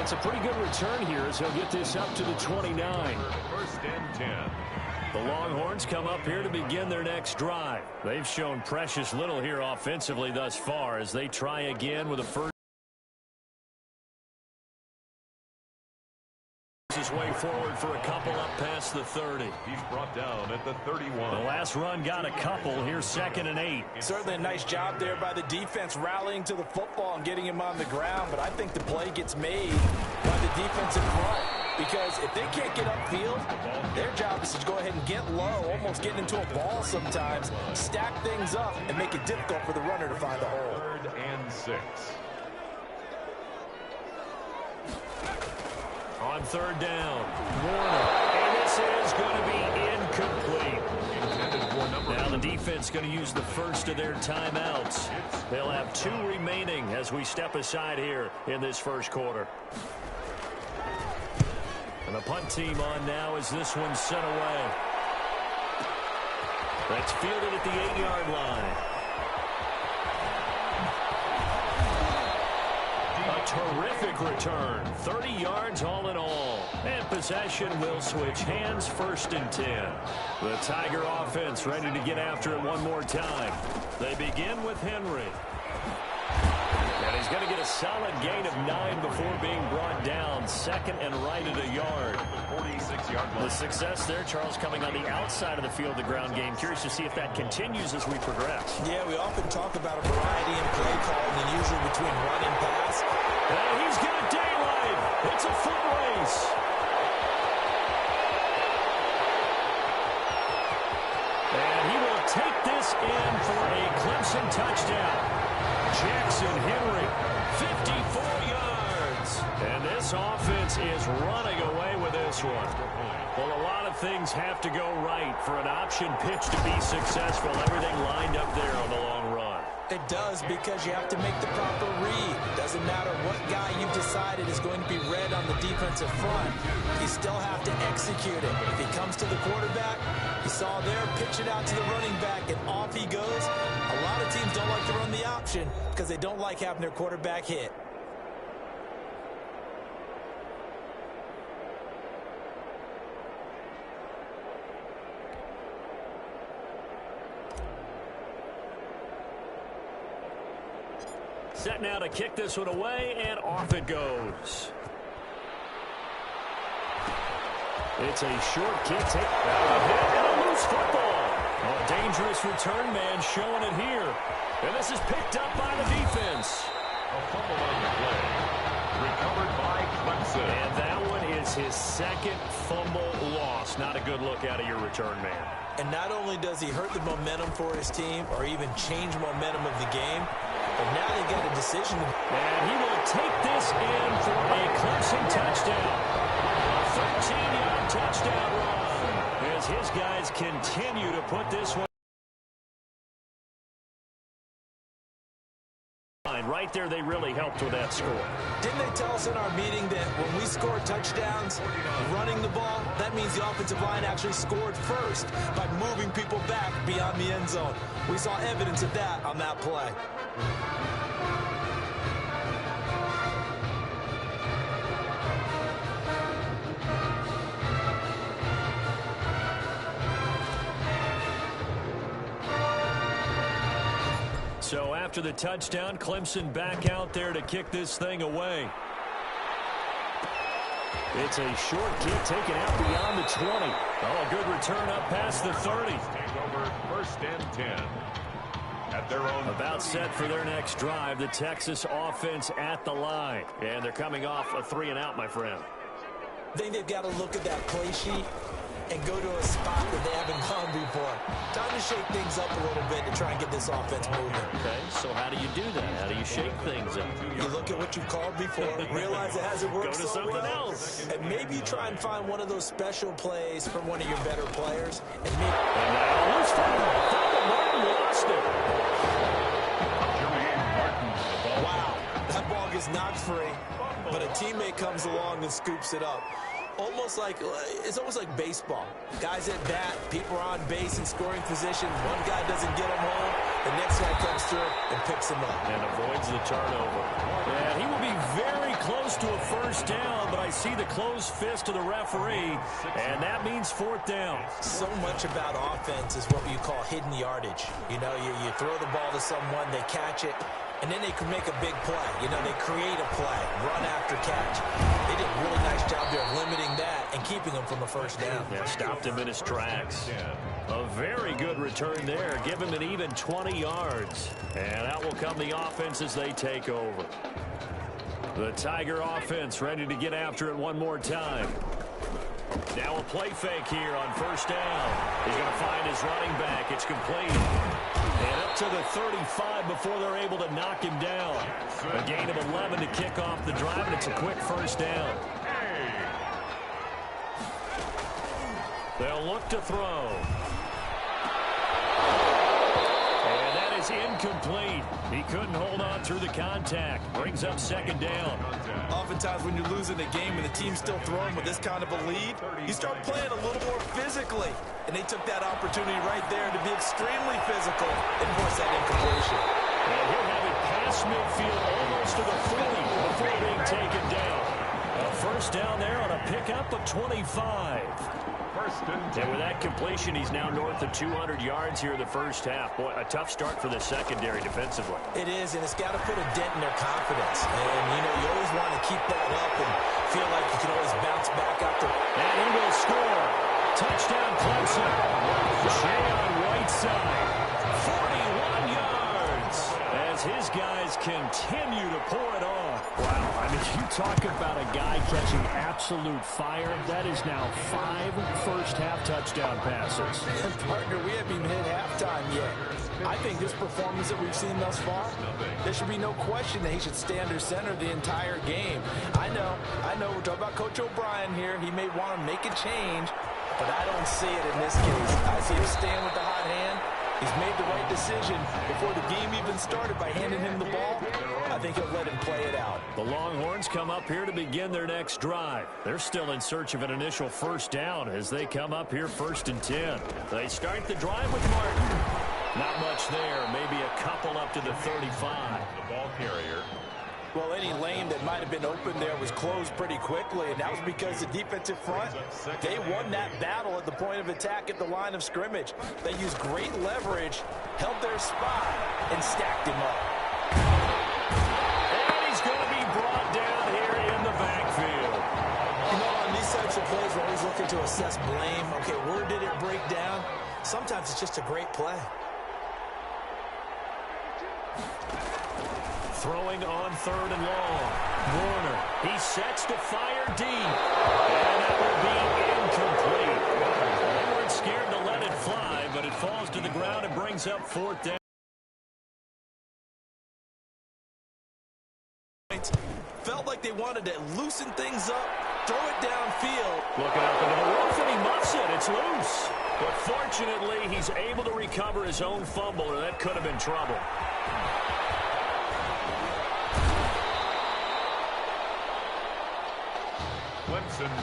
it's a pretty good return here as he'll get this up to the 29. First and 10. The Longhorns come up here to begin their next drive. They've shown precious little here offensively thus far as they try again with a first. His way forward for a couple up past the 30. He's brought down at the 31. The last run got a couple. Here's 2nd and 8. Certainly a nice job there by the defense rallying to the football and getting him on the ground, but I think the play gets made by the defensive front because if they can't get upfield, their job is to go ahead and get low, almost getting into a ball sometimes, stack things up, and make it difficult for the runner to find the hole. 3rd and 6. On 3rd down, Warner, and this is going to be incomplete. Now the defense going to use the first of their timeouts. They'll have 2 remaining as we step aside here in this first quarter. And the punt team on now as this one's sent away. That's fielded at the 8-yard line. Terrific return. 30 yards all in all. And possession will switch hands. 1st and 10. The Tiger offense ready to get after it one more time. They begin with Henry. And he's going to get a solid gain of 9 before being brought down. 2nd and right at a yard. 46-yard line. The success there, Charles, coming on the outside of the field, the ground game. Curious to see if that continues as we progress. Yeah, we often talk about a variety in play calling and usually between run and pass. And he's got daylight. It's a foot race. And he will take this in for a Clemson touchdown. Jackson Henry, 54 yards. And this offense is running away with this one. Well, a lot of things have to go right for an option pitch to be successful. Everything lined up there on the long run. It does because you have to make the proper read. Doesn't matter what guy you've decided is going to be read on the defensive front. You still have to execute it. If he comes to the quarterback, you saw there, pitch it out to the running back, and off he goes. A lot of teams don't like to run the option because they don't like having their quarterback hit. Set now to kick this one away, and off it goes. It's a short kick. Take a hit and a loose football. A dangerous return man showing it here. And this is picked up by the defense. A fumble on the play. Recovered by Clemson. And that one is his 2nd fumble loss. Not a good look out of your return man. And not only does he hurt the momentum for his team or even change momentum of the game, but now they got a decision. And he will take this in for a Clemson touchdown. A 13-yard touchdown run as his guys continue to put this one. Right there, they really helped with that score. Didn't they tell us in our meeting that when we score touchdowns running the ball, that means the offensive line actually scored first by moving people back beyond the end zone? We saw evidence of that on that play. So after the touchdown, Clemson back out there to kick this thing away. It's a short kick taken out beyond the 20. Oh, a good return up past the 30. Over 1st and 10. At their own. About set for their next drive, the Texas offense at the line. And they're coming off a 3-and-out, my friend. I think they've got to look at that play sheet and go to a spot that they haven't gone before. Time to shake things up a little bit to try and get this offense moving. Okay, so how do you do that? How do you shake things up? You look at what you've called before, realize it hasn't worked Go to so something well, else. and maybe you try and find one of those special plays from one of your better players. And now, loose football. Martin lost it. Wow, that ball gets knocked free, but a teammate comes along and scoops it up. It's almost like baseball. Guys at bat, people are on base in scoring position. One guy doesn't get him home. The next guy comes through and picks him up. And avoids the turnover. And he will be very close to a first down, but I see the closed fist of the referee, and that means fourth down. So much about offense is what you call hidden yardage. You know, you throw the ball to someone, they catch it, and then they can make a big play. You know, they create a play, run after catch. They did a really nice job there of limiting that and keeping him from a first down. Yeah, stopped him in his tracks. A very good return there. Give him an even 20 yards. And out will come the offense as they take over. The Tiger offense ready to get after it one more time. Now a play fake here on first down. He's going to find his running back. It's complete. And up to the 35 before they're able to knock him down. A gain of 11 to kick off the drive, and it's a quick first down. They'll look to throw. And that is incomplete. He couldn't hold on through the contact. Brings up second down. Oftentimes when you're losing a game and the team's still throwing with this kind of a lead, you start playing a little more physically. And they took that opportunity right there to be extremely physical and force that incompletion. And he'll have it past midfield almost to the 40 before being taken down. A first down there on a pickup of 25. And with that completion, he's now north of 200 yards here in the first half. Boy, a tough start for the secondary defensively. It is, and it's got to put a dent in their confidence. And, you know, you always want to keep that up and feel like you can always bounce back after. And he will score. Touchdown, Clemson. Jay on Whiteside. 41 yards as his guys continue to pour it on. Wow, I mean, you talk about a guy catching absolute fire. That is now 5 first-half touchdown passes. And, partner, we haven't even hit halftime yet. I think this performance that we've seen thus far, there should be no question that he should stay under center the entire game. I know, we're talking about Coach O'Brien here. He may want to make a change, but I don't see it in this case. I see him staying with the hot hand. He's made the right decision before the game even started by handing him the ball. I think he'll let him play it out. The Longhorns come up here to begin their next drive. They're still in search of an initial first down as they come up here 1st and 10. They start the drive with Martin. Not much there. Maybe a couple up to the 35. The ball carrier. Well, any lane that might have been open there was closed pretty quickly, and that was because the defensive front, they won that battle at the point of attack at the line of scrimmage. They used great leverage, held their spot, and stacked him up. And he's going to be brought down here in the backfield. You know, on these types of plays, we're always looking to assess blame. Okay, where did it break down? Sometimes it's just a great play. Throwing on 3rd and long. Warner, he sets to fire deep. And that will be incomplete. They weren't scared to let it fly, but it falls to the ground and brings up 4th down. Felt like they wanted to loosen things up, throw it downfield. Looking up into the roof, and he muffs it. It's loose. But fortunately, he's able to recover his own fumble, or that could have been trouble.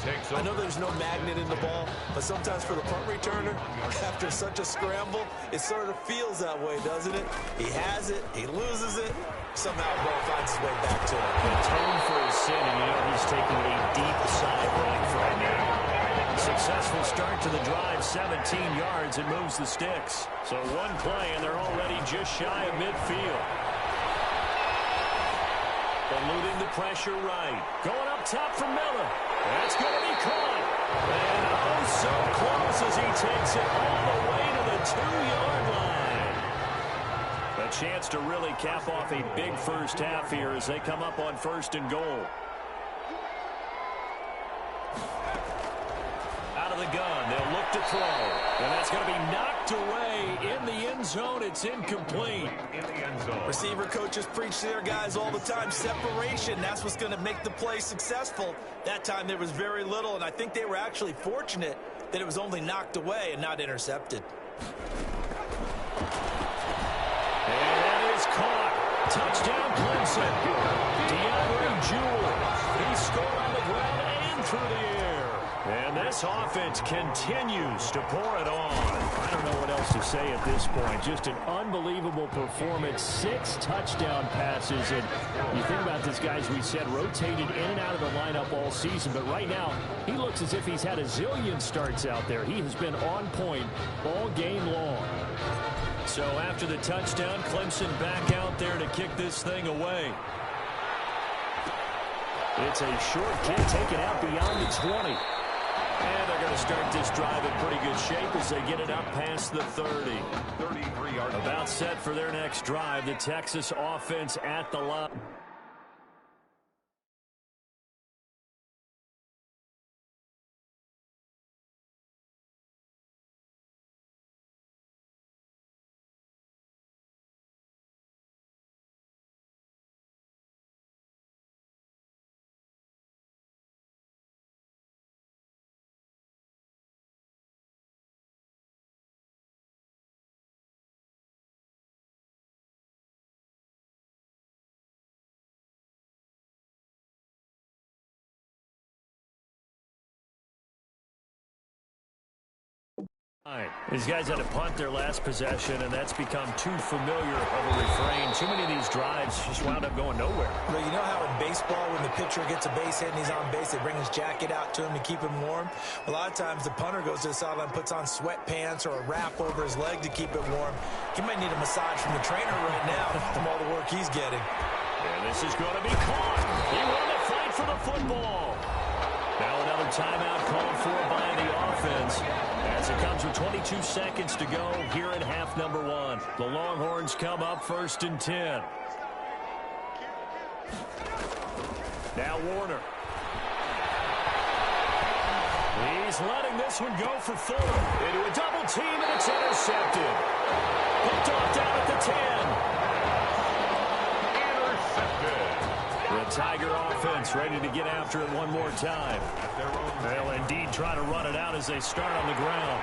Takes over. I know there's no magnet in the ball, but sometimes for the punt returner, after such a scramble, it sort of feels that way, doesn't it? He has it, he loses it, somehow the ball finds his way back to him. Atone for his sin, and you know he's taking a deep sigh of relief right now. Successful start to the drive, 17 yards, and moves the sticks. So one play, and they're already just shy of midfield. Eluding the pressure right. Going up top for Miller. That's going to be caught. And oh, so close as he takes it all the way to the 2-yard line. A chance to really cap off a big first half here as they come up on 1st and goal. Out of the gun, they'll look to throw. And that's going to be knocked away in the end zone. It's incomplete. In the end zone. Receiver coaches preach to their guys all the time. Separation, that's what's going to make the play successful. That time there was very little, and I think they were actually fortunate that it was only knocked away and not intercepted. And that is caught. Touchdown, Clemson. DeAndre Jewell. He scored on the ground and through the air. And this offense continues to pour it on. I don't know what else to say at this point. Just an unbelievable performance. 6 touchdown passes. And you think about this guy, as we said, rotated in and out of the lineup all season. But right now, he looks as if he's had a zillion starts out there. He has been on point all game long. So after the touchdown, Clemson back out there to kick this thing away. It's a short kick taken out beyond the 20. And they're going to start this drive in pretty good shape as they get it up past the 30. 33-yard. About set for their next drive. The Texas offense at the line. These guys had to punt their last possession, and that's become too familiar of a refrain. Too many of these drives just wound up going nowhere. Well, you know how in baseball, when the pitcher gets a base hit and he's on base, they bring his jacket out to him to keep him warm? A lot of times the punter goes to the sideline, puts on sweatpants or a wrap over his leg to keep it warm. He might need a massage from the trainer right now from all the work he's getting. And this is going to be caught. He won the fight for the football. Now another timeout called for by the offense. As it comes with 22 seconds to go here in half number 1. The Longhorns come up 1st and 10. Now Warner. He's letting this one go for 4. Into a double team, and it's intercepted. Picked off down at the 10. The Tiger offense ready to get after it one more time. They'll indeed try to run it out as they start on the ground.